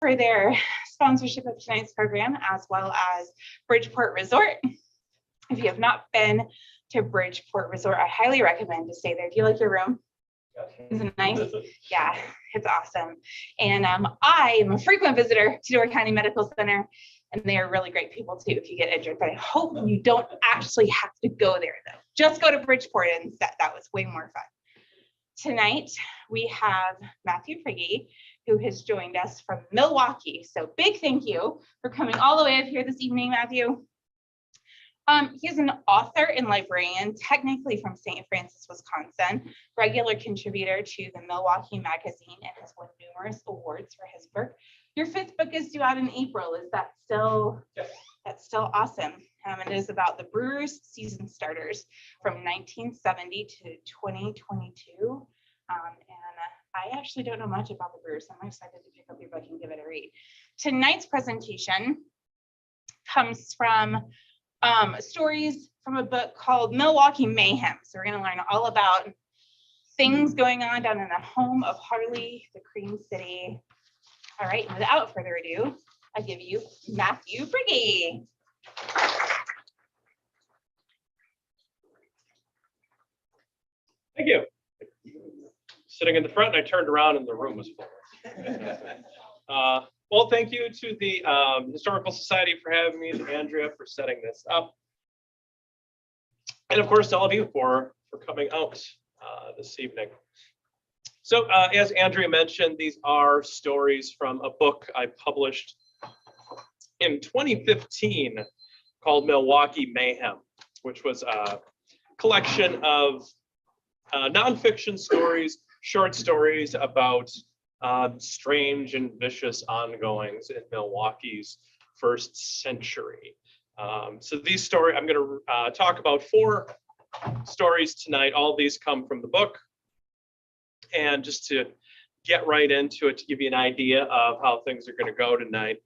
for their sponsorship of tonight's program, as well as Bridgeport Resort. If you have not been to Bridgeport Resort, I highly recommend to stay there. Do you like your room? Is it nice? Yeah, it's awesome. And I am a frequent visitor to Door County Medical Center, and they are really great people too if you get injured. But I hope you don't actually have to go there though. Just go to Bridgeport instead. That was way more fun. Tonight we have Matthew Prigge, who has joined us from Milwaukee. So big thank you for coming all the way up here this evening, Matthew. He's an author and librarian, technically from St. Francis, Wisconsin, regular contributor to the Milwaukee magazine, and has won numerous awards for his work. Your 5th book is due out in April. Is that still? Yes. That's still awesome. It is about the Brewers season starters from 1970 to 2022. I actually don't know much about the Brewers, so I'm excited to pick up your book and give it a read. Tonight's presentation comes from stories from a book called Milwaukee Mayhem. So we're going to learn all about things going on down in the home of Harley, the Cream City. All right, without further ado, I give you Matthew Prigge. Thank you. Sitting in the front, and I turned around and the room was full. Well, thank you to the Historical Society for having me, and Andrea for setting this up. And of course, to all of you for coming out this evening. So as Andrea mentioned, these are stories from a book I published in 2015 called Milwaukee Mayhem, which was a collection of nonfiction stories, short stories about strange and vicious ongoings in Milwaukee's first century. So these stories, I'm going to talk about 4 stories tonight. All of these come from the book. And just to get right into it, to give you an idea of how things are going to go tonight,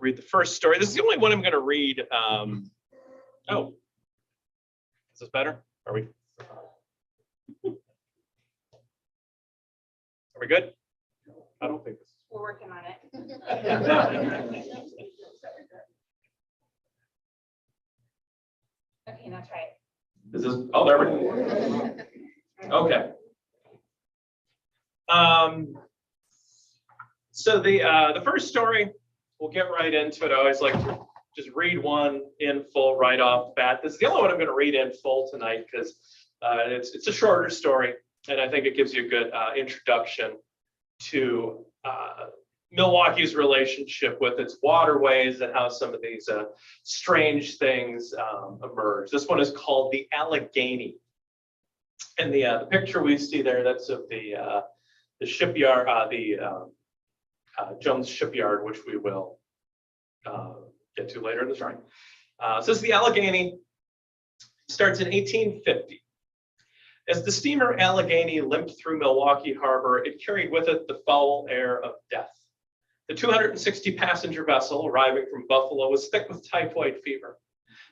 read the first story. This is the only one I'm going to read. Oh, is this better? Are we good? I don't think this is. We're working on it. Okay, now try it. Is this? Oh, there we go. Okay. So the first story, we'll get right into it. I always like to just read one in full right off the bat. This is the only one I'm going to read in full tonight because it's a shorter story, and I think it gives you a good introduction to Milwaukee's relationship with its waterways and how some of these strange things emerge. This one is called the Allegheny. And the picture we see there, that's of the shipyard, Jones Shipyard, which we will get to later in the story. So this is the Allegheny. Starts in 1850. As the steamer Allegheny limped through Milwaukee Harbor, it carried with it the foul air of death. The 260-passenger vessel arriving from Buffalo was thick with typhoid fever.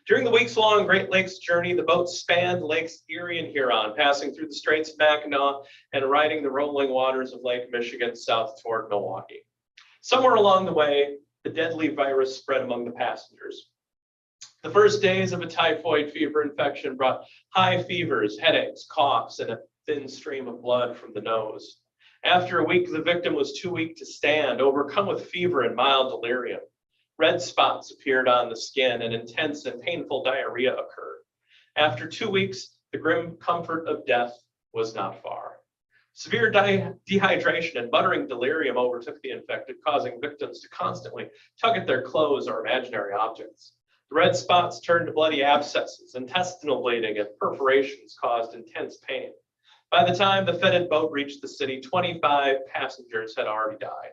During the weeks-long Great Lakes journey, the boat spanned Lakes Erie and Huron, passing through the Straits of Mackinac and riding the rolling waters of Lake Michigan south toward Milwaukee. Somewhere along the way, the deadly virus spread among the passengers. The first days of a typhoid fever infection brought high fevers, headaches, coughs, and a thin stream of blood from the nose. After a week, the victim was too weak to stand, overcome with fever and mild delirium. Red spots appeared on the skin and intense and painful diarrhea occurred. After 2 weeks, the grim comfort of death was not far. Severe dehydration and muttering delirium overtook the infected, causing victims to constantly tug at their clothes or imaginary objects. The red spots turned to bloody abscesses, intestinal bleeding, and perforations caused intense pain. By the time the fetid boat reached the city, 25 passengers had already died.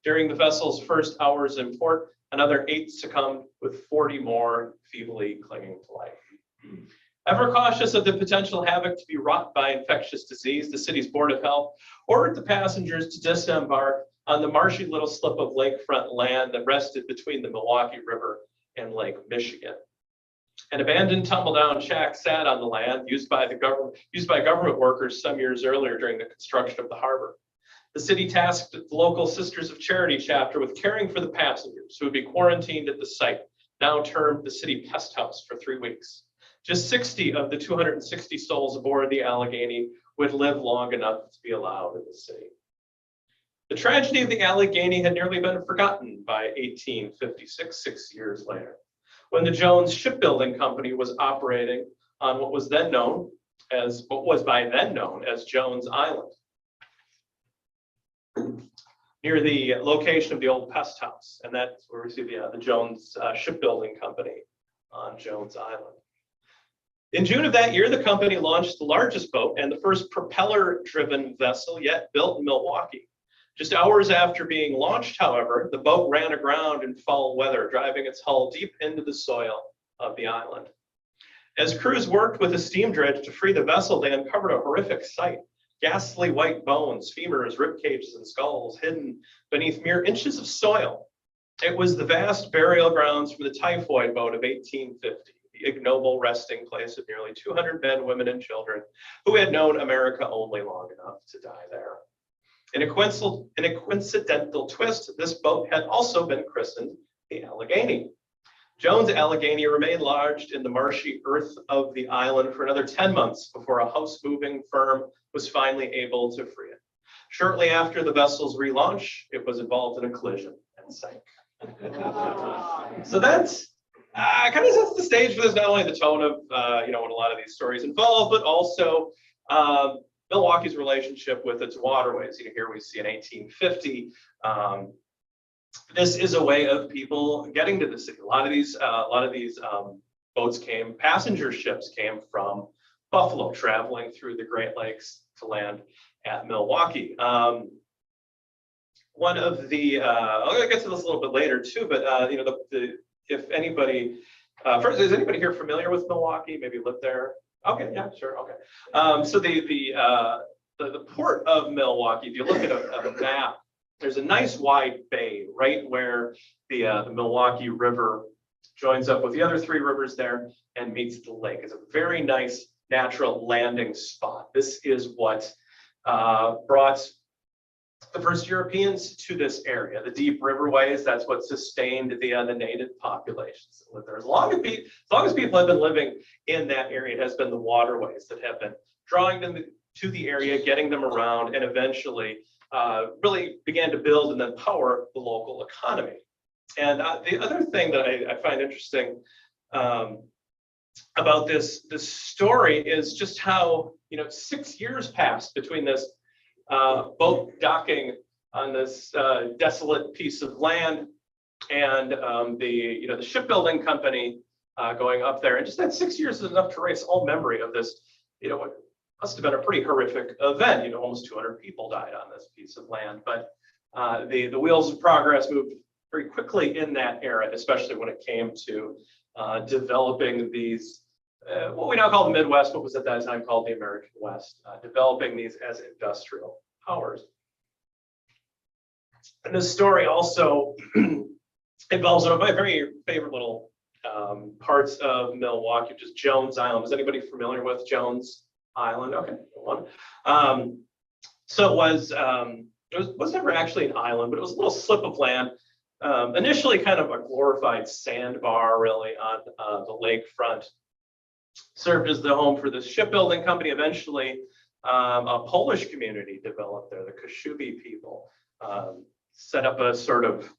During the vessel's first hours in port, another 8 succumbed, with 40 more feebly clinging to life. Ever cautious of the potential havoc to be wrought by infectious disease, the city's Board of Health ordered the passengers to disembark on the marshy little slip of lakefront land that rested between the Milwaukee River and Lake Michigan. An abandoned tumble-down shack sat on the land used by government workers some years earlier during the construction of the harbor. The city tasked the local Sisters of Charity chapter with caring for the passengers who would be quarantined at the site, now termed the City Pest House, for 3 weeks. Just 60 of the 260 souls aboard the Allegheny would live long enough to be allowed in the city. The tragedy of the Allegheny had nearly been forgotten by 1856, 6 years later, when the Jones Shipbuilding Company was operating on what was by then known as Jones Island, near the location of the old pest house, and that's where we see the Jones Shipbuilding Company on Jones Island. In June of that year, the company launched the largest boat and the first propeller-driven vessel yet built in Milwaukee. Just hours after being launched, however, the boat ran aground in foul weather, driving its hull deep into the soil of the island. As crews worked with a steam dredge to free the vessel, they uncovered a horrific sight. Ghastly white bones, femurs, rib cages, and skulls hidden beneath mere inches of soil. It was the vast burial grounds from the typhoid boat of 1850, the ignoble resting place of nearly 200 men, women, and children who had known America only long enough to die there. In a coincidental twist, this boat had also been christened the Allegheny. Jones Allegheny remained lodged in the marshy earth of the island for another 10 months before a house-moving firm was finally able to free it. Shortly after the vessel's relaunch, it was involved in a collision and sank. So that's kind of sets the stage for this, not only the tone of what a lot of these stories involve, but also Milwaukee's relationship with its waterways. Here we see in 1850, this is a way of people getting to the city. A lot of these boats passenger ships came from Buffalo, traveling through the Great Lakes to land at Milwaukee. One of the, I'll get to this a little bit later too, but if anybody, first, is anybody here familiar with Milwaukee? Maybe lived there? Okay, yeah, sure, okay. So the port of Milwaukee, if you look at a map, there's a nice wide bay right where the Milwaukee River joins up with the other 3 rivers there and meets the lake. It's a very nice natural landing spot. This is what brought the first Europeans to this area. The deep riverways, that's what sustained the native populations that live there. As long as people have been living in that area, it has been the waterways that have been drawing them to the area, getting them around, and eventually really began to build and then power the local economy. And the other thing that I find interesting about this story is just how 6 years passed between this boat docking on this desolate piece of land and the shipbuilding company going up there. And just that 6 years is enough to erase all memory of this, what must have been a pretty horrific event. Almost 200 people died on this piece of land. But the wheels of progress moved very quickly in that era, especially when it came to developing these, what we now call the Midwest, what was at that time called the American West, developing these as industrial powers. And this story also involves one of my very favorite little parts of Milwaukee, which is Jones Island. Is anybody familiar with Jones Island? Okay, one. So it was never actually an island, but it was a little slip of land. Initially kind of a glorified sandbar really on the lakefront. Served as the home for this shipbuilding company. Eventually, a Polish community developed there, the Kashubi people. Set up a sort of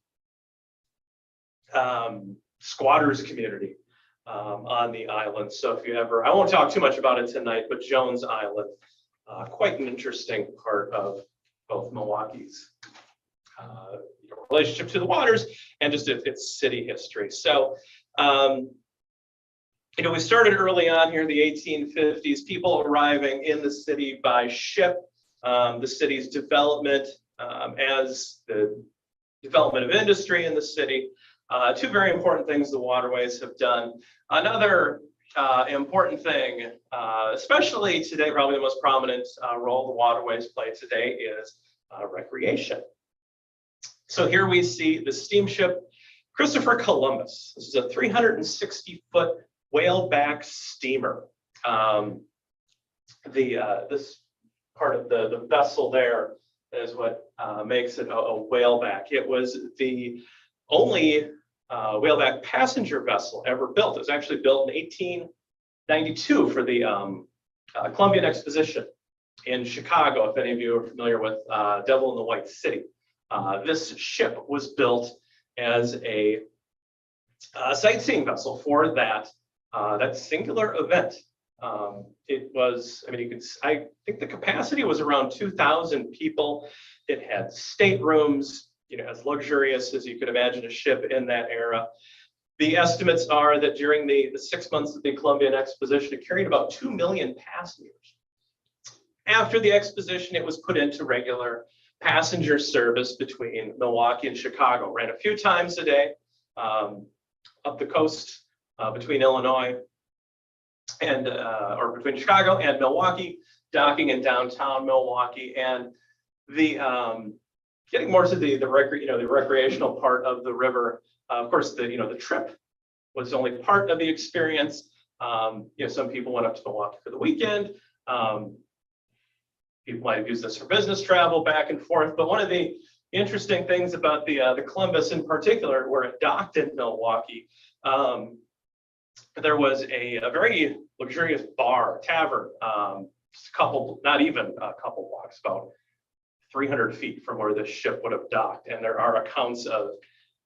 squatters community on the island. So if you ever, I won't talk too much about it tonight, but Jones Island, quite an interesting part of both Milwaukee's relationship to the waters and just its city history. So, we started early on here, the 1850s, people arriving in the city by ship, the city's development as the development of industry in the city. 2 very important things the waterways have done. Another important thing, especially today, probably the most prominent role the waterways play today is recreation. So here we see the steamship Christopher Columbus. This is a 360-foot whale-back steamer. This part of the vessel there is what makes it a whaleback. It was the only whaleback passenger vessel ever built. It was actually built in 1892 for the Columbian Exposition in Chicago, if any of you are familiar with Devil in the White City. This ship was built as a sightseeing vessel for that singular event. It was, I mean, I think the capacity was around 2,000 people. It had staterooms, as luxurious as you could imagine a ship in that era. The estimates are that during the 6 months of the Columbian Exposition, it carried about 2 million passengers. After the exposition, it was put into regular passenger service between Milwaukee and Chicago. Ran a few times a day up the coast between Illinois and or between Chicago and Milwaukee, docking in downtown Milwaukee, and the getting more to the recreational part of the river. Of course, the trip was only part of the experience. Some people went up to Milwaukee for the weekend. People might have used this for business travel back and forth. But one of the interesting things about the Columbus in particular, where it docked in Milwaukee, there was a very luxurious bar, tavern, just not even a couple blocks, about 300 feet from where this ship would have docked. And there are accounts of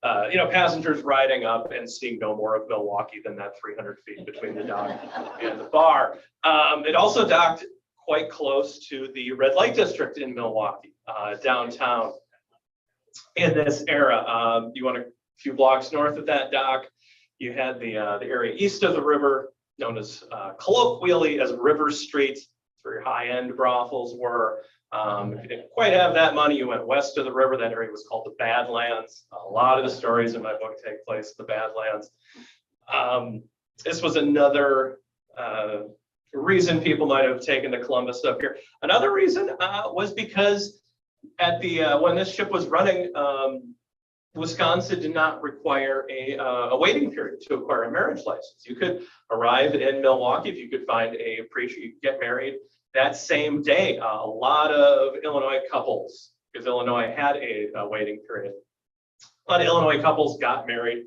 passengers riding up and seeing no more of Milwaukee than that 300 feet between the dock and the bar. It also docked quite close to the red light district in Milwaukee, downtown. In this era, you went a few blocks north of that dock, you had the area east of the river, known as colloquially as River Street. It's where your high-end brothels were. If you didn't quite have that money, you went west of the river. That area was called the Badlands. A lot of the stories in my book take place in the Badlands. This was another reason people might have taken the Columbus up here. Another reason was because at when this ship was running, Wisconsin did not require a waiting period to acquire a marriage license. You could arrive in Milwaukee if you could find a preacher, you could get married that same day. A lot of Illinois couples, because Illinois had a waiting period, a lot of Illinois couples got married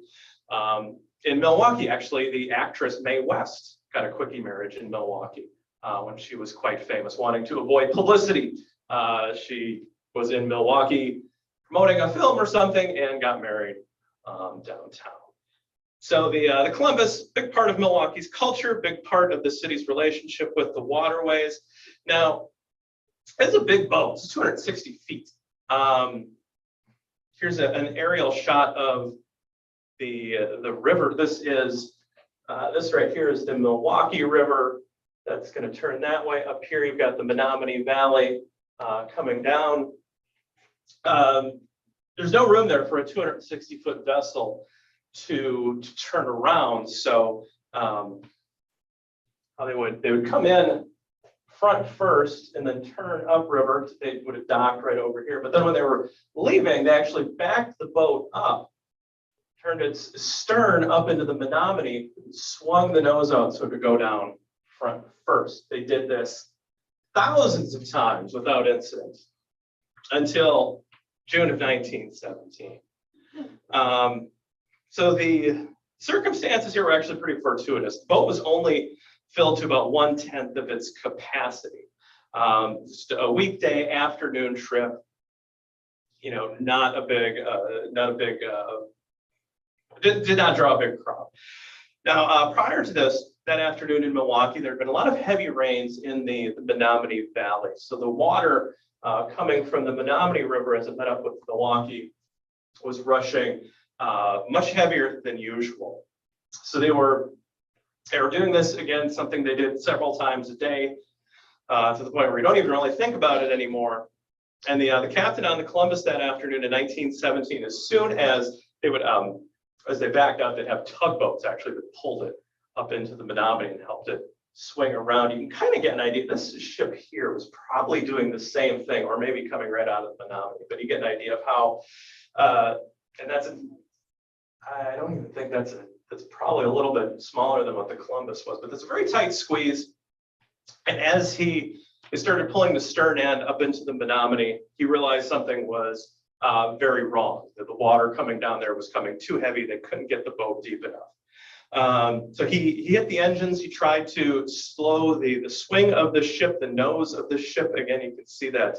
in Milwaukee. Actually, the actress Mae West got a quickie marriage in Milwaukee when she was quite famous, wanting to avoid publicity. She was in Milwaukee promoting a film or something and got married downtown. So the Columbus, big part of Milwaukee's culture, big part of the city's relationship with the waterways. Now, it's a big boat. It's 260 feet. Here's an aerial shot of the river. This right here is the Milwaukee River. That's going to turn that way. Up here, you've got the Menominee Valley coming down. There's no room there for a 260-foot vessel to turn around. So they would come in front first and then turn upriver. They would have docked right over here. But then when they were leaving, they actually backed the boat up, turned its stern up into the Menominee, swung the nose out so it could go down front first. They did this thousands of times without incident until June of 1917. So the circumstances here were actually pretty fortuitous. The boat was only filled to about 1/10 of its capacity. Just a weekday afternoon trip. Not a big, did not draw a big crowd. Now, prior to this, that afternoon in Milwaukee, there had been a lot of heavy rains in the Menominee Valley. So the water coming from the Menominee River as it met up with Milwaukee was rushing much heavier than usual. So they were doing this, again, something they did several times a day, to the point where you don't even really think about it anymore. And the captain on the Columbus that afternoon in 1917, as soon as they would, as they backed out, they'd have tugboats actually that pulled it up into the Menominee and helped it swing around. You can kind of get an idea. This ship here was probably doing the same thing, or maybe coming right out of the Menominee, but you get an idea of how, and I don't even think that's probably a little bit smaller than what the Columbus was, but it's a very tight squeeze. And as he They started pulling the stern end up into the Menominee. He realized something was very wrong, that the water coming down there was coming too heavy. They couldn't get the boat deep enough. So he hit the engines. He tried to slow the swing of the ship, the nose of the ship. Again, you can see that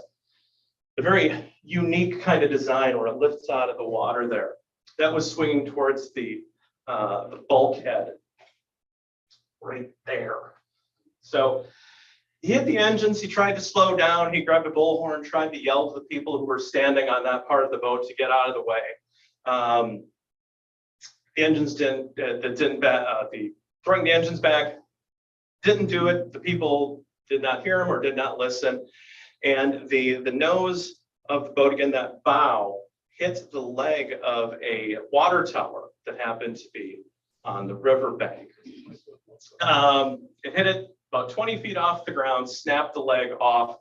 a very unique kind of design where it lifts out of the water there. That was swinging towards the bulkhead right there. So he hit the engines. He tried to slow down. He grabbed a bullhorn, tried to yell to the people who were standing on that part of the boat to get out of the way. The engines throwing the engines back didn't do it. The people did not hear him or did not listen. And the nose of the boat, again, that bow, hit the leg of a water tower that happened to be on the riverbank. It hit it about 20 feet off the ground, snapped the leg off.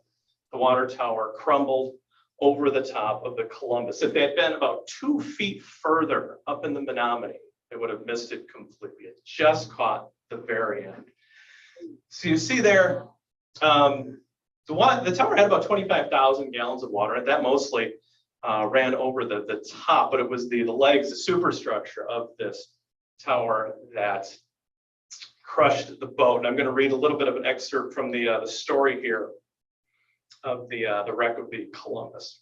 The water tower crumbled over the top of the Columbus. If they had been about 2 feet further up in the Menominee, they would have missed it completely. It just caught the very end. So you see there, the tower had about 25,000 gallons of water, and that mostly ran over the top, but it was the legs, the superstructure of this tower that crushed the boat. And I'm going to read a little bit of an excerpt from the story here of the wreck of the Columbus.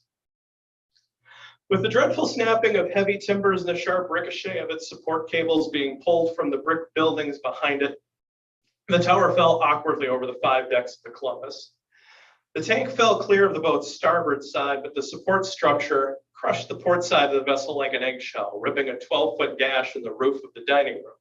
With the dreadful snapping of heavy timbers and the sharp ricochet of its support cables being pulled from the brick buildings behind it, the tower fell awkwardly over the 5 decks of the Columbus. The tank fell clear of the boat's starboard side, but the support structure crushed the port side of the vessel like an eggshell, ripping a 12-foot gash in the roof of the dining room.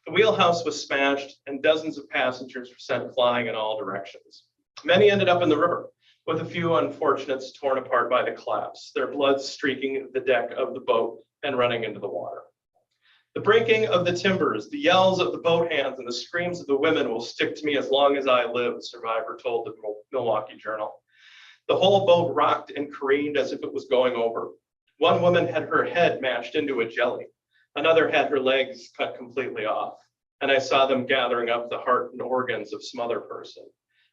The wheelhouse was smashed, and dozens of passengers were sent flying in all directions. Many ended up in the river, with a few unfortunates torn apart by the collapse, their blood streaking the deck of the boat and running into the water. The breaking of the timbers, the yells of the boat hands, and the screams of the women will stick to me as long as I live, the survivor told the Milwaukee Journal. The whole boat rocked and careened as if it was going over. One woman had her head mashed into a jelly. Another had her legs cut completely off. And I saw them gathering up the heart and organs of some other person.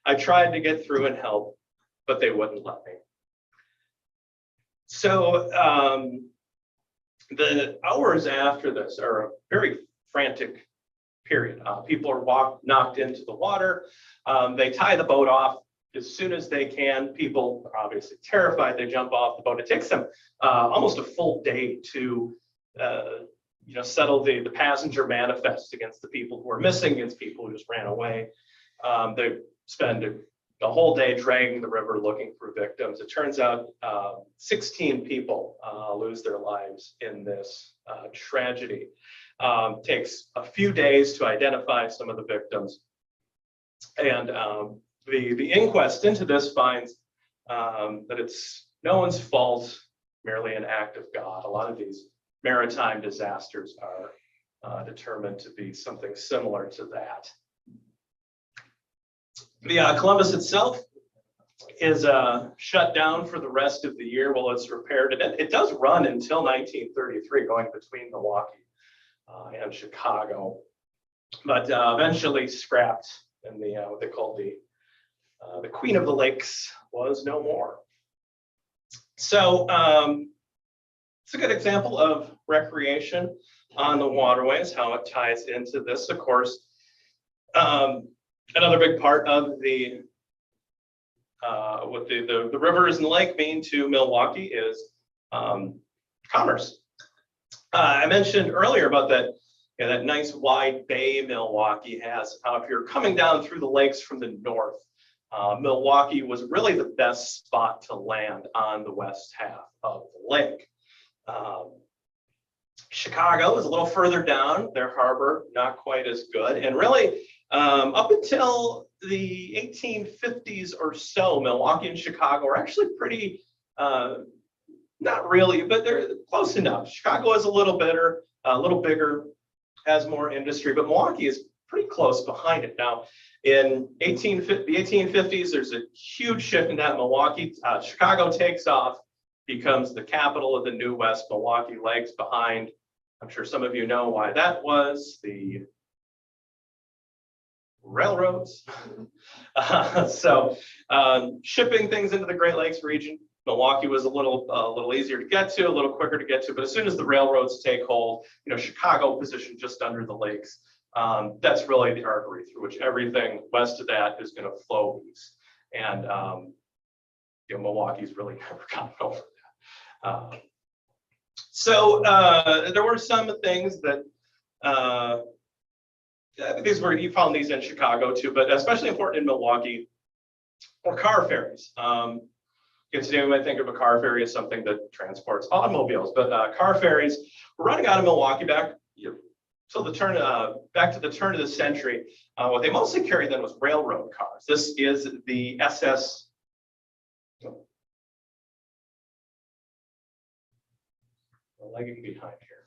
I tried to get through and help, but they wouldn't let me. So the hours after this are a very frantic period. People are knocked into the water. They tie the boat off as soon as they can. People are obviously terrified. They jump off the boat. It takes them almost a full day to settle the passenger manifests against the people who are missing, against people who just ran away. They spend a whole day dragging the river looking for victims. It turns out 16 people lose their lives in this tragedy. Takes a few days to identify some of the victims. And the inquest into this finds that it's no one's fault, merely an act of God. A lot of these maritime disasters are determined to be something similar to that. The Columbus itself is shut down for the rest of the year while it's repaired. It does run until 1933, going between Milwaukee and Chicago, but eventually scrapped, and what they called the Queen of the Lakes was no more. So it's a good example of recreation on the waterways, how it ties into this. Of course, another big part of what the rivers and the lake mean to Milwaukee is commerce. I mentioned earlier about that nice wide bay Milwaukee has. If you're coming down through the lakes from the north, Milwaukee was really the best spot to land on the west half of the lake. Chicago is a little further down, their harbor, not quite as good. And really, up until the 1850s or so, Milwaukee and Chicago are actually pretty, not really, but they're close enough. Chicago is a little bigger, has more industry, but Milwaukee is pretty close behind it. Now, in the 1850s, there's a huge shift in that. Chicago takes off, becomes the capital of the New West. Milwaukee lags behind. I'm sure some of you know why that was. The railroads. Shipping things into the Great Lakes region, Milwaukee was a little easier to get to, a little quicker to get to, but as soon as the railroads take hold, Chicago positioned just under the lakes, that's really the artery through which everything west of that is going to flow east. And Milwaukee's really never gotten over that. There were some things that you found these in Chicago too, but especially important in Milwaukee were car ferries. Today we might think of a car ferry as something that transports automobiles, but car ferries were running out of Milwaukee back to the turn of the century. What they mostly carried then was railroad cars. This is the SS. Lagging behind here.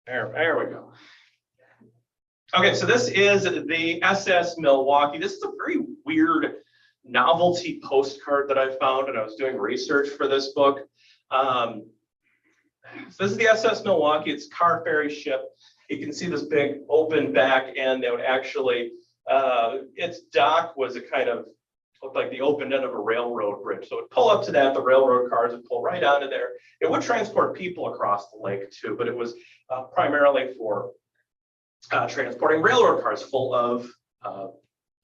Okay. There we go. Okay, so this is the SS Milwaukee. This is a very weird novelty postcard that I found, and I was doing research for this book. So this is the SS Milwaukee. It's a car ferry ship. You can see this big open back end that would actually, its dock was a kind of, looked like the open end of a railroad bridge. So it would pull up to that, the railroad cars would pull right onto there. It would transport people across the lake too, but it was primarily for transporting railroad cars full of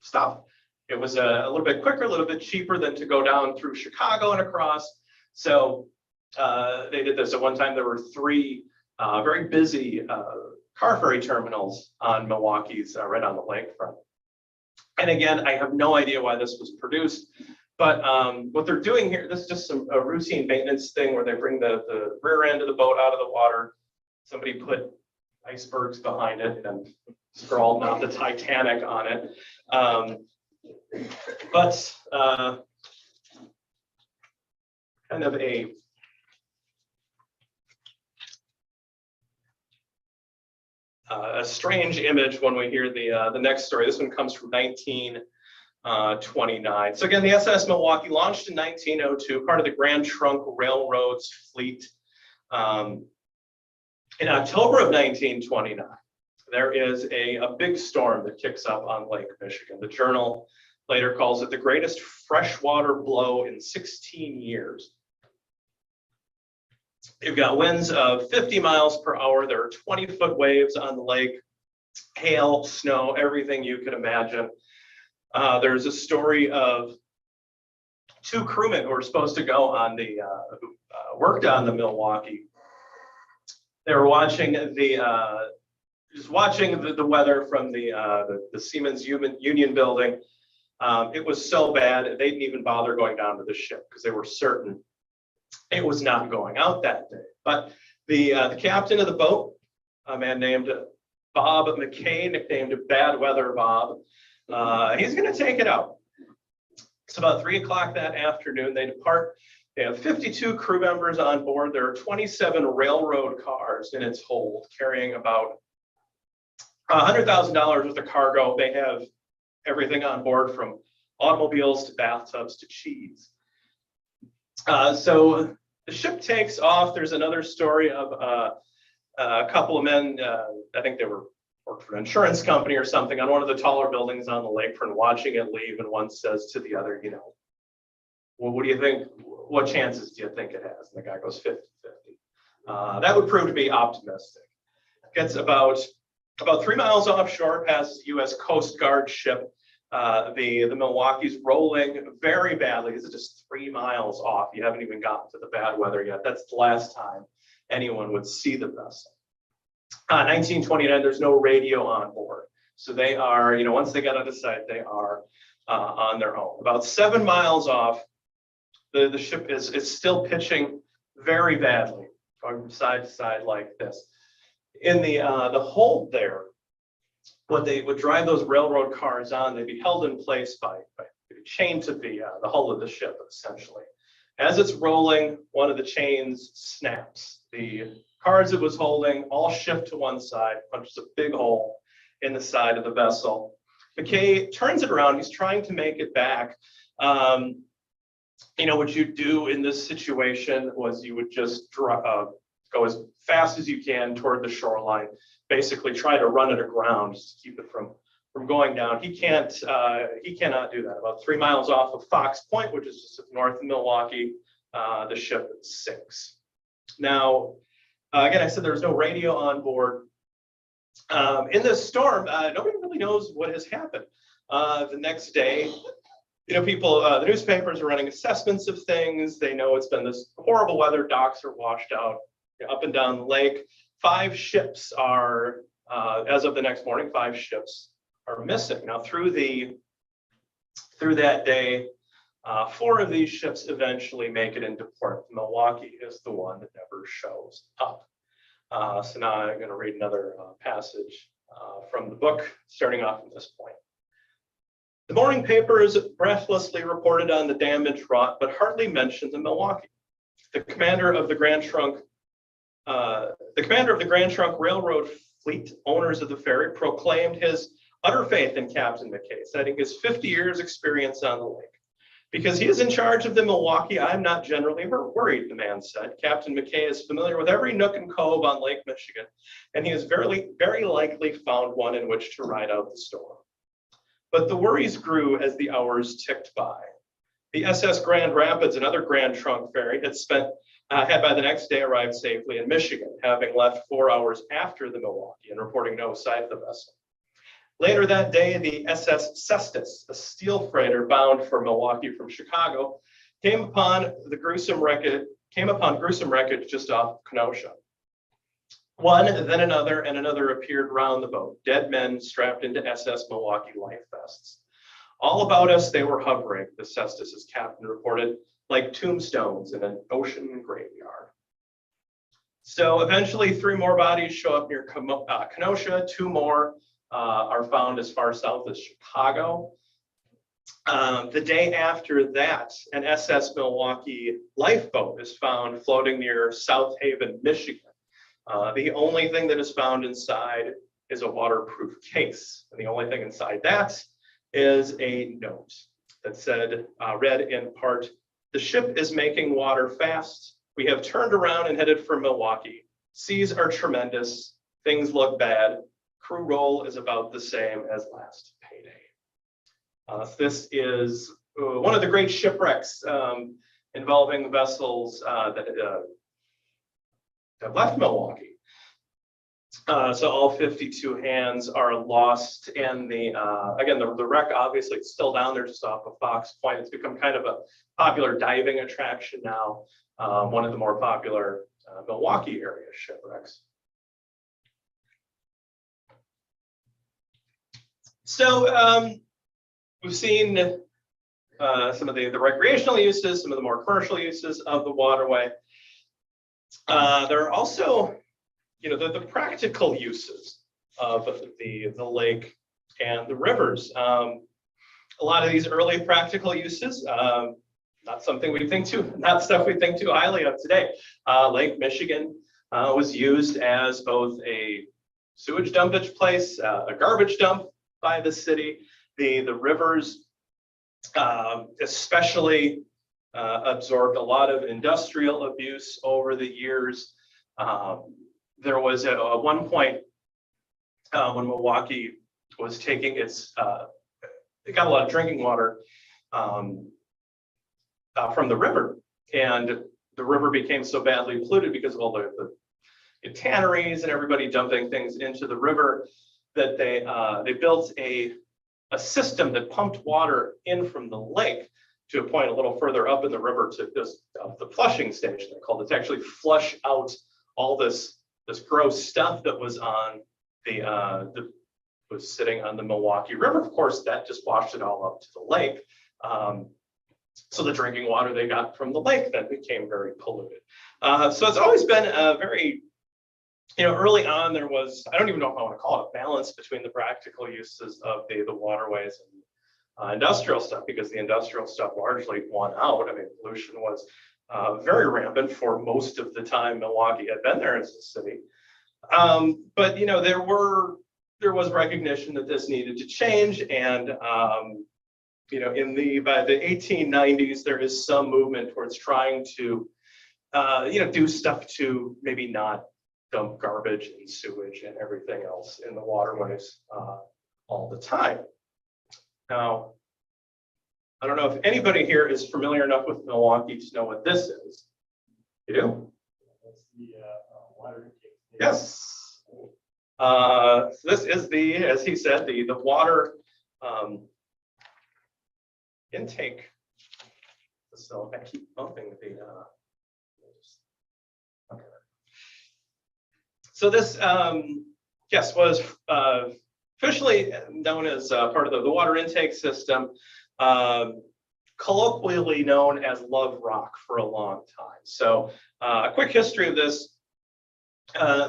stuff. It was a little bit quicker, a little bit cheaper than to go down through Chicago and across. So they did this. At one time, there were 3 very busy car ferry terminals on Milwaukee's right on the lakefront. And again, I have no idea why this was produced, but what they're doing here, this is just a routine maintenance thing where they bring the rear end of the boat out of the water. Somebody put icebergs behind it and scrawled out the Titanic on it. Kind of a strange image when we hear the next story. This one comes from 1929. So again, the SS Milwaukee launched in 1902, part of the Grand Trunk Railroad's fleet. In October of 1929, there is a big storm that kicks up on Lake Michigan. The Journal later calls it the greatest freshwater blow in 16 years. You've got winds of 50 miles per hour. There are 20-foot waves on the lake, hail, snow, everything you could imagine. There's a story of 2 crewmen who were supposed to go on who worked on the Milwaukee. They were watching the weather from the Siemens Union building. It was so bad they didn't even bother going down to the ship because they were certain it was not going out that day. But the captain of the boat, a man named Bob McKay, nicknamed Bad Weather Bob, he's going to take it out. It's about 3 o'clock that afternoon. They depart. They have 52 crew members on board. There are 27 railroad cars in its hold, carrying about $100,000 worth of cargo. They have everything on board from automobiles to bathtubs to cheese. So the ship takes off. There's another story of a couple of men, I think they worked for an insurance company or something, on one of the taller buildings on the lakefront, watching it leave, and one says to the other, well, what do you think? What chances do you think it has? And the guy goes 50-50. That would prove to be optimistic. Gets about 3 miles offshore, passes the U.S. Coast Guard ship. The Milwaukee's rolling very badly. This is just 3 miles off. You haven't even gotten to the bad weather yet. That's the last time anyone would see the vessel. 1929, there's no radio on board. So they are, once they get out of sight, they are on their own. About 7 miles off, the ship is still pitching very badly, going from side to side like this. In the hold there, when they would drive those railroad cars on, they'd be held in place by chained to the hull of the ship, essentially. As it's rolling, one of the chains snaps. The cars it was holding all shift to one side, punches a big hole in the side of the vessel. McKay turns it around. He's trying to make it back. What you do in this situation was you would just go as fast as you can toward the shoreline, basically try to run it aground just to keep it from going down. He cannot do that. About 3 miles off of Fox Point, which is just north of Milwaukee, the ship sinks. Now, again, I said there was no radio on board. In this storm, nobody really knows what has happened. The next day, people, the newspapers are running assessments of things. They know it's been this horrible weather. Docks are washed out up and down the lake. 5 ships are, as of the next morning, 5 ships are missing. Now, through that day, 4 of these ships eventually make it into port. Milwaukee is the one that never shows up. So now I'm going to read another passage from the book, starting off from this point. The morning papers breathlessly reported on the damage wrought, but hardly mentioned the Milwaukee. The commander of the Grand Trunk Railroad fleet, owners of the ferry, proclaimed his utter faith in Captain McKay, citing his 50 years experience on the lake. Because he is in charge of the Milwaukee, I'm not generally worried, the man said. Captain McKay is familiar with every nook and cove on Lake Michigan, and he has very likely found one in which to ride out the storm. But the worries grew as the hours ticked by. The SS Grand Rapids, another Grand Trunk ferry, had by the next day arrived safely in Michigan, having left 4 hours after the Milwaukee and reporting no sight of the vessel. Later that day, the SS Cestus, a steel freighter bound for Milwaukee from Chicago, came upon gruesome wreckage just off Kenosha. One, then another, and another appeared round the boat, dead men strapped into SS Milwaukee life vests. All about us they were hovering, the Cestus's captain reported, like tombstones in an ocean graveyard. So eventually 3 more bodies show up near Kenosha, 2 more are found as far south as Chicago. The day after that, an SS Milwaukee lifeboat is found floating near South Haven, Michigan. The only thing that is found inside is a waterproof case. And the only thing inside that is a note that said, read in part, "The ship is making water fast. We have turned around and headed for Milwaukee. Seas are tremendous. Things look bad. Crew roll is about the same as last payday." This is one of the great shipwrecks involving vessels that have left Milwaukee. So all 52 hands are lost, and again, the wreck obviously it's still down there just off of Fox Point. It's become kind of a popular diving attraction now, one of the more popular Milwaukee area shipwrecks. So we've seen some of the recreational uses, some of the more commercial uses of the waterway. There are also, the practical uses of the lake and the rivers. A lot of these early practical uses, not stuff we think too highly of today. Lake Michigan was used as both a sewage dumpage place, a garbage dump by the city. The rivers especially absorbed a lot of industrial abuse over the years. There was at one point when Milwaukee was taking it got a lot of drinking water from the river, and the river became so badly polluted because of all the tanneries and everybody dumping things into the river that they built a system that pumped water in from the lake to a point a little further up in the river to the flushing station, they called it, to actually flush out all this gross stuff that was on was sitting on the Milwaukee River. Of course, that just washed it all up to the lake. So the drinking water they got from the lake then became very polluted. So it's always been a very, early on there was, I don't even know if I want to call it a balance between the practical uses of the waterways and industrial stuff, because the industrial stuff largely won out. I mean, pollution was very rampant for most of the time Milwaukee had been there as a city. But there was recognition that this needed to change, and by the 1890s there is some movement towards trying to do stuff to maybe not dump garbage and sewage and everything else in the waterways all the time. Now, I don't know if anybody here is familiar enough with Milwaukee to know what this is. You do? That's the water intake. Yes. So this is the, as he said, the water intake. So I keep bumping the. Okay. So this, yes, was officially known as part of the water intake system, colloquially known as Love Rock for a long time. So a quick history of this.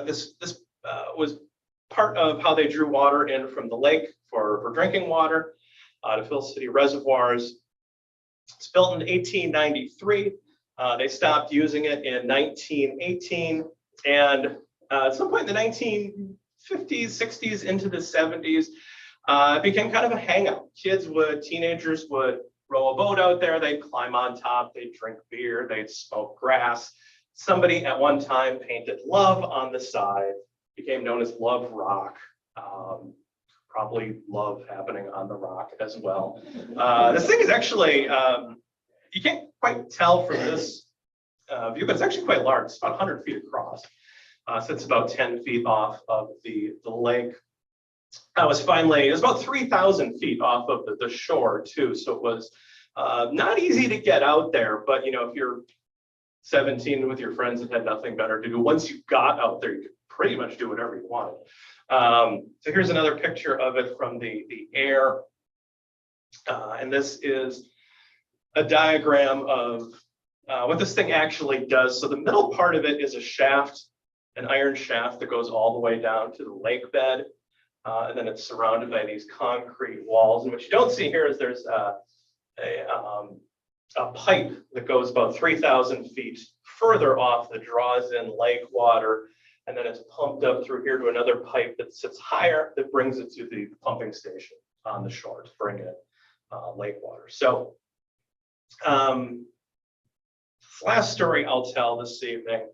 This was part of how they drew water in from the lake for drinking water to fill city reservoirs. It's built in 1893. They stopped using it in 1918, and at some point in the 1950s, 60s, into the 70s, it became kind of a hangout. Teenagers would row a boat out there, they'd climb on top, they'd drink beer, they'd smoke grass. Somebody at one time painted love on the side, became known as Love Rock. Probably love happening on the rock as well. This thing is actually, you can't quite tell from this view, but it's actually quite large. It's about 100 feet across. So it's about 10 feet off of the lake. It was about 3,000 feet off of the shore too. So it was not easy to get out there, but if you're 17 with your friends and had nothing better to do, once you got out there, you could pretty much do whatever you wanted. So here's another picture of it from the air. And this is a diagram of what this thing actually does. So the middle part of it is a shaft, an iron shaft that goes all the way down to the lake bed. And then it's surrounded by these concrete walls. And what you don't see here is there's a pipe that goes about 3,000 feet further off that draws in lake water. And then it's pumped up through here to another pipe that sits higher that brings it to the pumping station on the shore to bring in lake water. So last story I'll tell this evening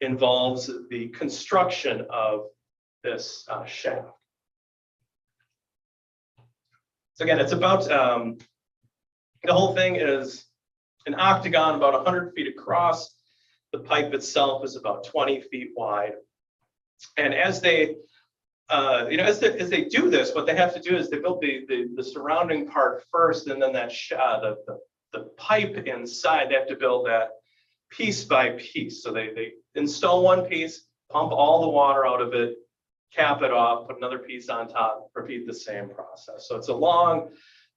involves the construction of this shaft. So again, it's about, the whole thing is an octagon about 100 feet across. The pipe itself is about 20 feet wide. And as they, as they do this, what they have to do is they build the surrounding part first, and then that the pipe inside, they have to build that piece by piece. So they install one piece, pump all the water out of it, cap it off, put another piece on top, repeat the same process. So it's a long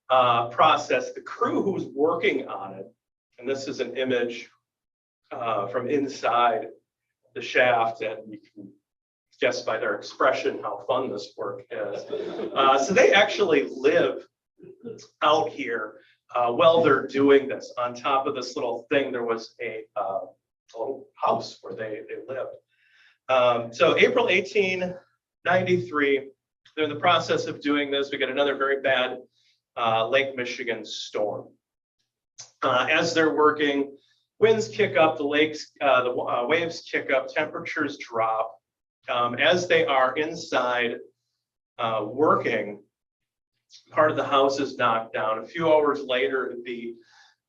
process. The crew who's working on it, and this is an image from inside the shaft, and you can guess by their expression how fun this work is. So they actually live out here while they're doing this. On top of this little thing, there was a little house where they lived. So April 1893, they're in the process of doing this. We get another very bad Lake Michigan storm. As they're working, winds kick up, the waves kick up, temperatures drop. As they are inside working, part of the house is knocked down. A few hours later, the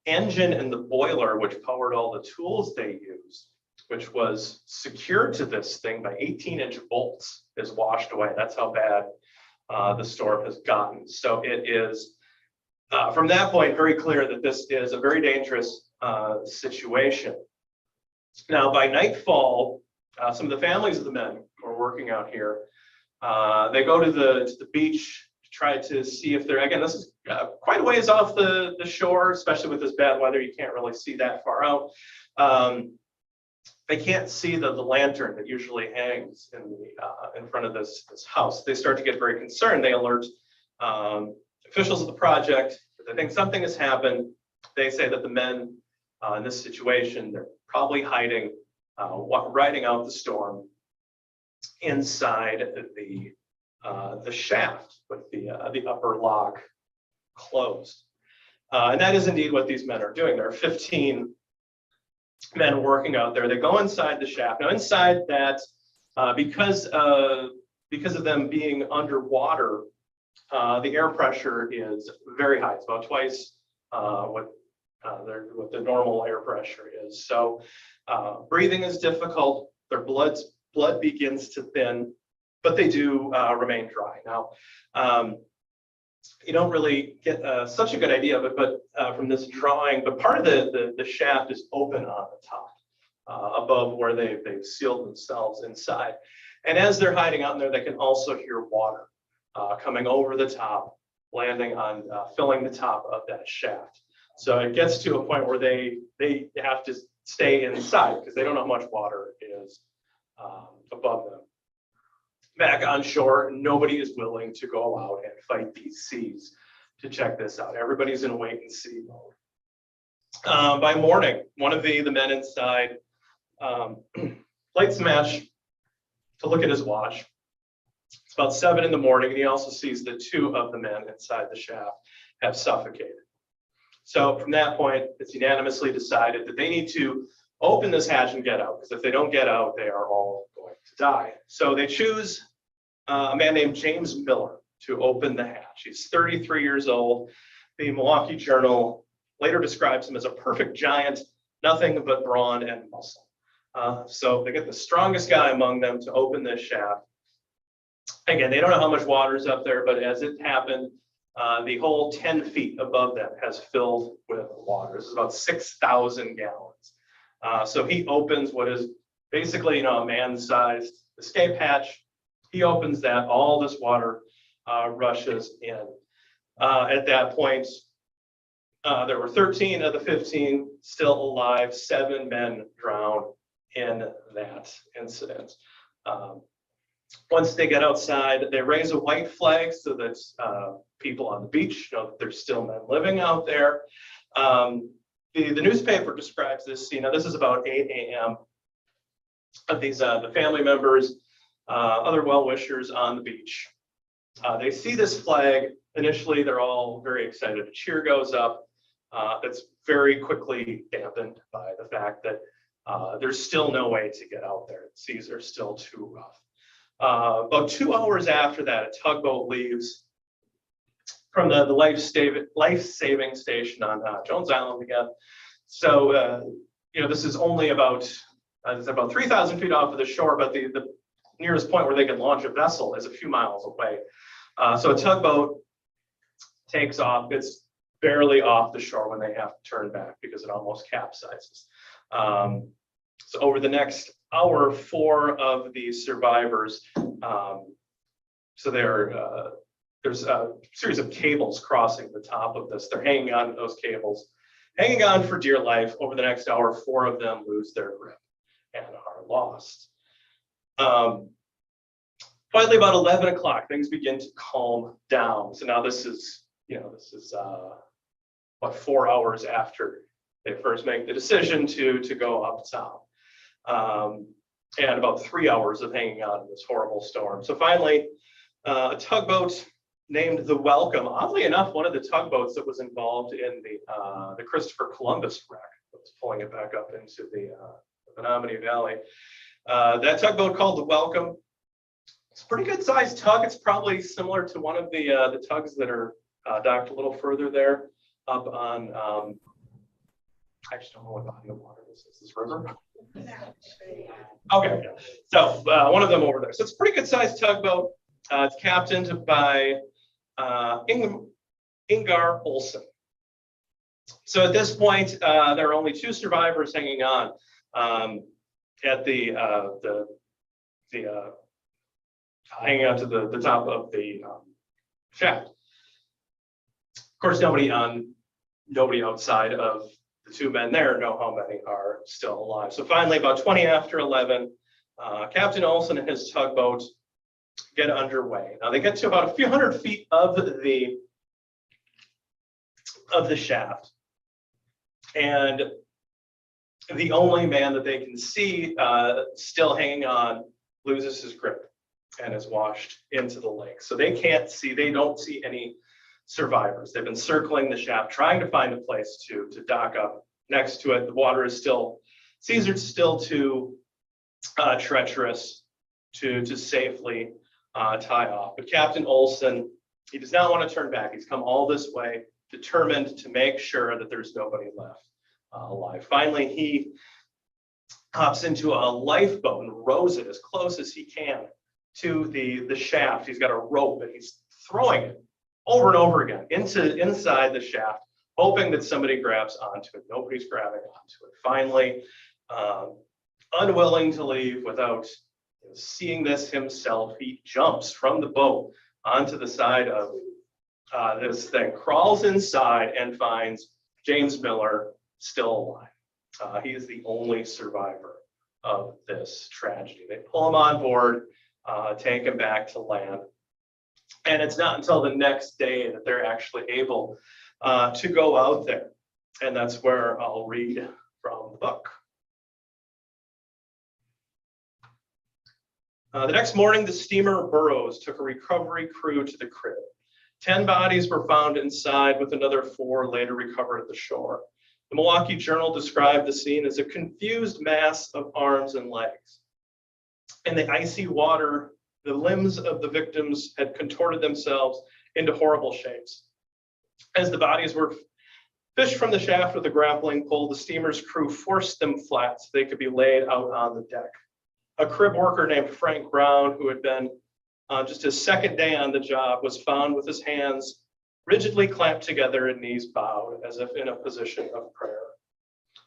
engine and the boiler, which powered all the tools they used, which was secured to this thing by 18-inch bolts, is washed away. That's how bad the storm has gotten. So it is, from that point, very clear that this is a very dangerous situation. Now, by nightfall, some of the families of the men who are working out here, they go to the beach to try to see if they're, again, this is quite a ways off the shore, especially with this bad weather. You can't really see that far out. They can't see the lantern that usually hangs in front of this house. They start to get very concerned. They alert officials of the project. They think something has happened. They say that the men in this situation, they're probably hiding, riding out the storm inside the shaft with the upper lock closed. And that is indeed what these men are doing. There are 15 men working out there. They go inside the shaft. Now inside that, because of them being underwater, the air pressure is very high. It's about twice what the normal air pressure is. So breathing is difficult. Their blood begins to thin, but they do remain dry. Now, you don't really get such a good idea of it, but from this drawing, but part of the shaft is open on the top, above where they've sealed themselves inside. And as they're hiding out in there, they can also hear water coming over the top, landing on, filling the top of that shaft. So it gets to a point where they have to stay inside because they don't know how much water is above them. Back on shore, nobody is willing to go out and fight these seas to check this out. Everybody's in wait and see mode. By morning, one of the men inside lights a match to look at his watch. It's about 7 in the morning, and he also sees that 2 of the men inside the shaft have suffocated. So from that point, it's unanimously decided that they need to open this hatch and get out, because if they don't get out, they are all going to die. So they choose a man named James Miller to open the hatch. He's 33 years old. The Milwaukee Journal later describes him as a perfect giant, nothing but brawn and muscle. So they get the strongest guy among them to open this shaft. Again, they don't know how much water is up there, but as it happened, the whole 10 feet above them has filled with water. This is about 6,000 gallons. So he opens what is basically, a man-sized escape hatch. He opens that, all this water rushes in. At that point, there were 13 of the 15 still alive. 7 men drowned in that incident. Once they get outside, they raise a white flag so that people on the beach know that there's still men living out there. The newspaper describes this scene. Now, this is about 8 a.m. of these the family members, other well-wishers on the beach. They see this flag. Initially, they're all very excited. A cheer goes up. It's very quickly dampened by the fact that there's still no way to get out there. The seas are still too rough. About 2 hours after that, a tugboat leaves from the life-saving station on Jones Island again. So, this is only about 3,000 feet off of the shore, but the nearest point where they can launch a vessel is a few miles away. So a tugboat takes off. It's barely off the shore when they have to turn back because it almost capsizes. So over the next hour, 4 of the survivors, so there's a series of cables crossing the top of this. They're hanging on to those cables, hanging on for dear life. Over the next hour, 4 of them lose their grip and are lost. Finally, about 11 o'clock, things begin to calm down. So now this is 4 hours after they first make the decision to go up top. And about 3 hours of hanging on in this horrible storm. So finally, a tugboat named the Welcome. Oddly enough, one of the tugboats that was involved in the Christopher Columbus wreck that was pulling it back up into the Menominee Valley. That tugboat called the Welcome. It's a pretty good sized tug. It's probably similar to one of the tugs that are docked a little further there up on, I just don't know what body of water this is. This river? Okay, yeah. So one of them over there. So it's a pretty good sized tugboat. It's captained by Ingar Olsen. So at this point, there are only 2 survivors hanging on at hanging on to the top of the shaft. Of course, nobody outside of the 2 men there know how many are still alive. So finally, about 20 after 11, Captain Olsen and his tugboat get underway. Now they get to about a few hundred feet of the shaft, and the only man that they can see still hanging on loses his grip and is washed into the lake. So they don't see any survivors. They've been circling the shaft, trying to find a place to dock up next to it. The water is still Caesar's still too treacherous to safely tie off. But Captain Olson, he does not want to turn back. He's come all this way, determined to make sure that there's nobody left alive. Finally, he hops into a lifeboat and rows it as close as he can to the shaft. He's got a rope and he's throwing it over and over again inside the shaft, hoping that somebody grabs onto it. Nobody's grabbing onto it. Finally, unwilling to leave without seeing this himself, he jumps from the boat onto the side of this thing, crawls inside and finds James Miller still alive. He is the only survivor of this tragedy. They pull him on board, take him back to land. And it's not until the next day that they're actually able to go out there. And that's where I'll read from the book. The next morning, the steamer Burroughs took a recovery crew to the crib. 10 bodies were found inside, with another 4 later recovered at the shore. The Milwaukee Journal described the scene as a confused mass of arms and legs. In the icy water, the limbs of the victims had contorted themselves into horrible shapes. As the bodies were fished from the shaft with a grappling pole, the steamer's crew forced them flat so they could be laid out on the deck. A crib worker named Frank Brown, who had been just his second day on the job, was found with his hands rigidly clamped together and knees bowed, as if in a position of prayer.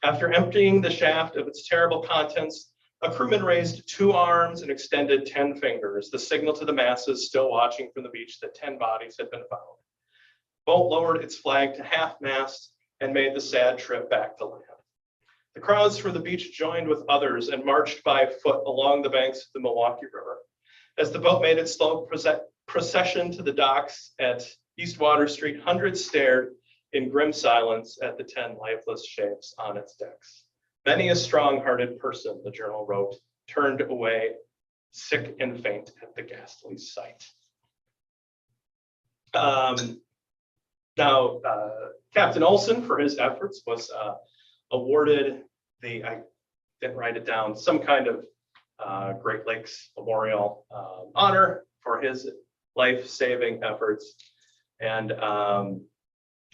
After emptying the shaft of its terrible contents, a crewman raised 2 arms and extended 10 fingers, the signal to the masses still watching from the beach that 10 bodies had been found. Boat lowered its flag to half-mast and made the sad trip back to land. The crowds from the beach joined with others and marched by foot along the banks of the Milwaukee River. As the boat made its slow procession to the docks at East Water Street, hundreds stared in grim silence at the 10 lifeless shapes on its decks. Many a strong-hearted person, the journal wrote, turned away, sick and faint at the ghastly sight. Now, Captain Olson, for his efforts, was awarded I didn't write it down, some kind of Great Lakes Memorial honor for his life-saving efforts. And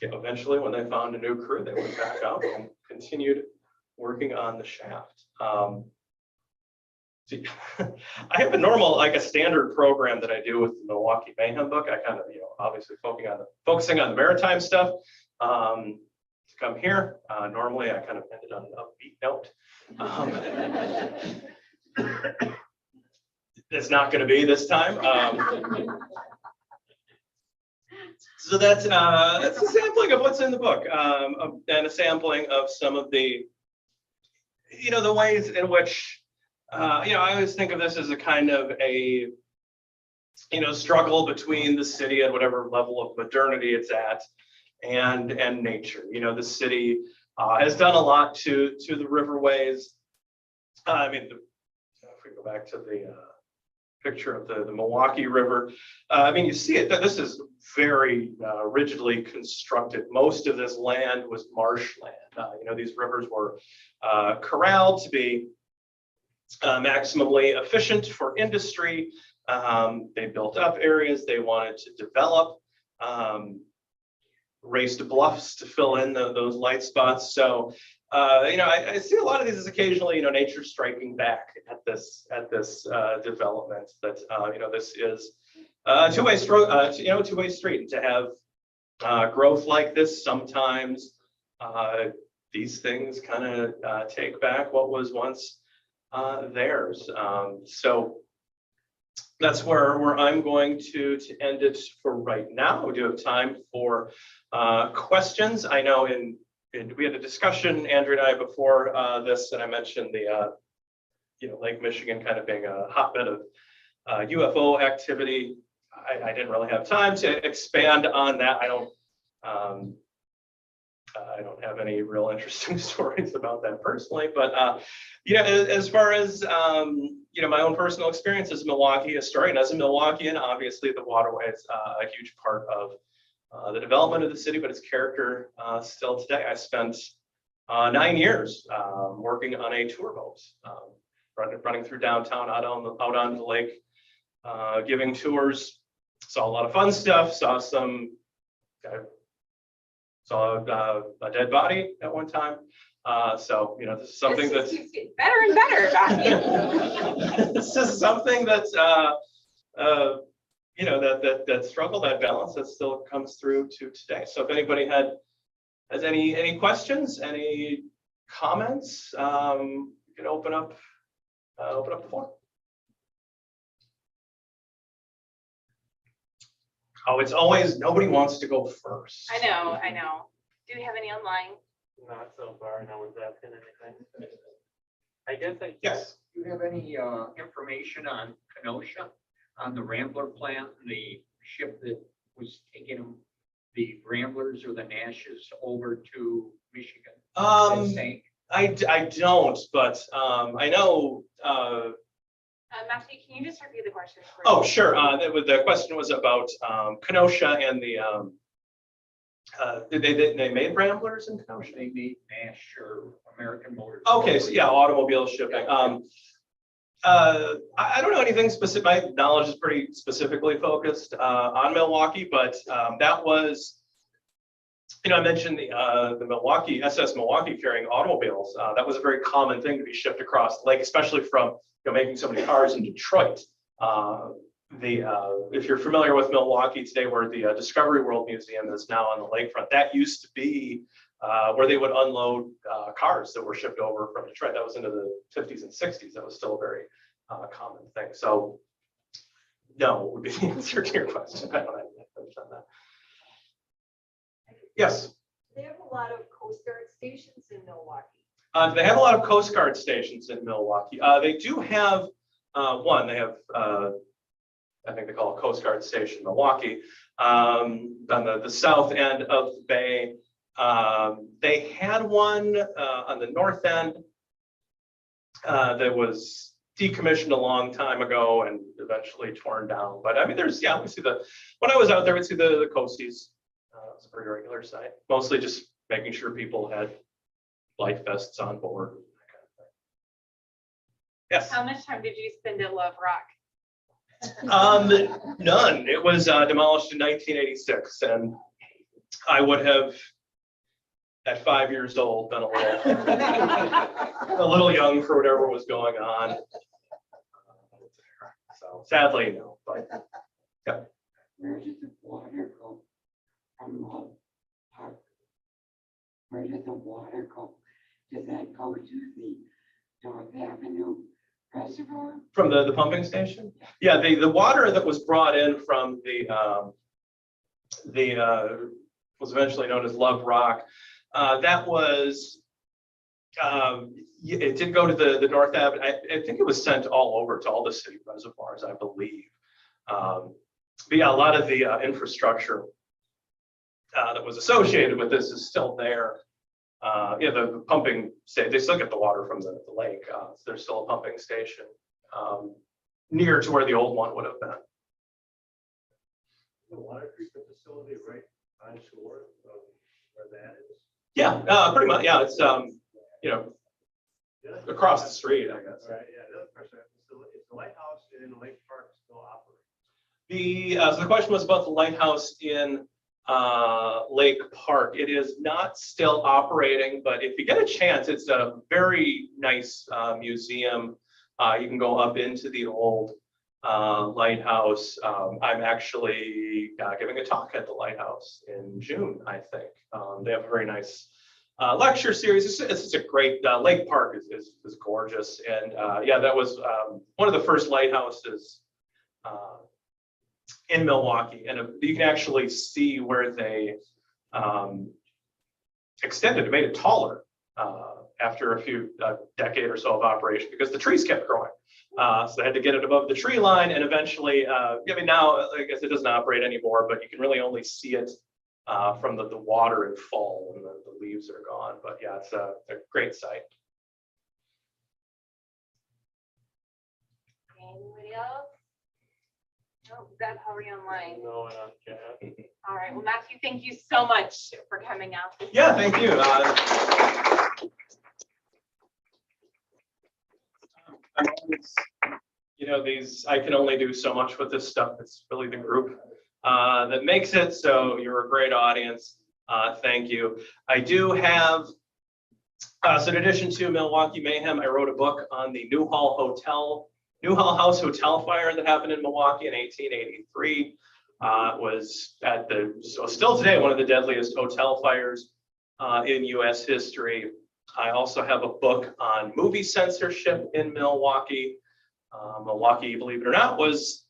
eventually, when they found a new crew, they went back out and continued working on the shaft. I have a normal, like a standard program that I do with the Milwaukee Mayhem book. I kind of, obviously focusing on the maritime stuff. To come here, normally I kind of ended on an upbeat note. It's not going to be this time. So that's a sampling of what's in the book, and a sampling of some of the, the ways in which, I always think of this as a kind of a, struggle between the city at whatever level of modernity it's at and nature. The city has done a lot to the riverways. If we go back to the picture of the Milwaukee River, you see it. This is very rigidly constructed. Most of this land was marshland. These rivers were corralled to be maximally efficient for industry. They built up areas they wanted to develop, raised bluffs to fill in those light spots. So, I see a lot of these as occasionally, nature striking back at this development. That this is a two-way street. To have growth like this, sometimes these things kind of take back what was once theirs. So that's where I'm going to end it for right now. We do have time for questions. I know we had a discussion, Andrew and I, before this, and I mentioned the Lake Michigan kind of being a hotbed of UFO activity. I didn't really have time to expand on that. I don't have any real interesting stories about that personally, but as far as my own personal experience as a Milwaukee historian, as a Milwaukeean, obviously the Waterways a huge part of the development of the city, but its character still today. I spent 9 years working on a tour boat, running through downtown out on the lake, giving tours. Saw a lot of fun stuff. Saw a dead body at one time. So this is something This that's just keeps getting better and better, Matthew. this is something that's that struggle, that balance that still comes through to today. So if anybody has any questions, any comments, you can open up the floor. Oh, it's always nobody wants to go first. I know. Do we have any online? Not so far, no one's asking anything. I guess Yes. Do you have any information on Kenosha, on the Rambler plant, the ship that was taking the Ramblers or the Nashes over to Michigan? That sank? I don't, but I know. Matthew, can you just repeat the question? Oh, sure. The question was about Kenosha and the. They made Ramblers in Kenosha? They made Nash or American Motors. Okay, so yeah, automobile shipping. I don't know anything specific. My knowledge is pretty specifically focused on Milwaukee, but that was, I mentioned the Milwaukee SS Milwaukee carrying automobiles. That was a very common thing to be shipped across the lake, especially from making so many cars in Detroit. If you're familiar with Milwaukee today, where the Discovery World Museum is now on the lakefront, that used to be where they would unload cars that were shipped over from Detroit. That was into the 50s and 60s. That was still a very common thing. So, no would be the answer to your question. I don't understand that. Yes. They have a lot of Coast Guard stations in Milwaukee. They have a lot of Coast Guard stations in Milwaukee. They do have one. They have, I think they call it Coast Guard Station Milwaukee, on the south end of the bay. They had one on the north end that was decommissioned a long time ago and eventually torn down. But I mean, we see when I was out there, we'd see the coasties. It's a pretty regular sight, mostly just making sure people had life vests on board. That kind of thing. Yes. How much time did you spend at Love Rock? None. It was demolished in 1986, and I would have, at 5 years old, been a little young for whatever was going on. So sadly, no. But yeah. Where did the water go from Love Park? Where did the water go? Did that go to the North Avenue Reservoir? From the pumping station? Yeah, the water that was brought in from was eventually known as Love Rock. That was, it did go to the North Avenue. I think it was sent all over to all the city reservoirs, I believe. But yeah, a lot of the infrastructure that was associated with this is still there. Yeah, the pumping station, they still get the water from the lake. So there's still a pumping station near to where the old one would have been. The water treatment facility right on shore of where that is. Yeah, pretty much. Yeah, it's Yeah. across the street, I guess. All right, yeah, the other question, is the lighthouse in Lake Park still operating? So the question was about the lighthouse in Lake Park. It is not still operating, but if you get a chance, it's a very nice museum. You can go up into the old lighthouse. I'm actually giving a talk at the lighthouse in June, I think. They have a very nice lecture series. It's a great Lake Park is gorgeous, and yeah, that was one of the first lighthouses in Milwaukee, and you can actually see where they extended, made it taller after a decade or so of operation because the trees kept growing. So they had to get it above the tree line, and eventually, I mean, now I guess it doesn't operate anymore, but you can really only see it from the water in fall when the leaves are gone. But yeah, it's a great site. Anybody else? No, Deb, how are you online? No, and on chat. All right, well, Matthew, thank you so much for coming out. Yeah, thank you. I'm always, I can only do so much with this stuff. It's really the group that makes it. So you're a great audience. Thank you. I do have, so in addition to Milwaukee Mayhem, I wrote a book on the Newhall House Hotel fire that happened in Milwaukee in 1883. It was still today, one of the deadliest hotel fires in US history. I also have a book on movie censorship in Milwaukee. Milwaukee, believe it or not, was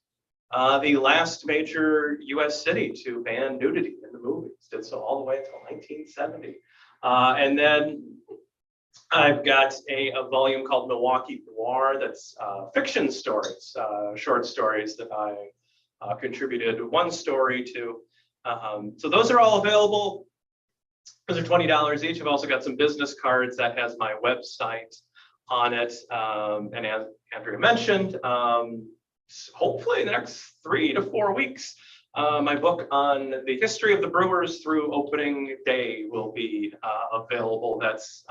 the last major US city to ban nudity in the movies. Did so all the way until 1970. And then I've got a volume called Milwaukee Noir that's fiction stories, short stories that I contributed one story to. So those are all available. Those are $20 each. I've also got some business cards that has my website on it. And as Andrea mentioned, hopefully in the next 3 to 4 weeks, my book on the history of the Brewers through opening day will be available. That's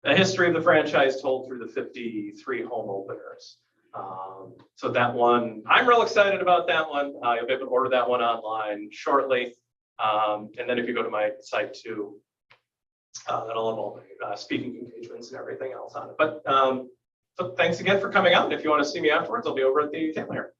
the history of the franchise told through the 53 home openers. So that one, I'm real excited about that one. You'll be able to order that one online shortly. And then if you go to my site too, that'll have all the speaking engagements and everything else on it. But so thanks again for coming out. And if you want to see me afterwards, I'll be over at the table here.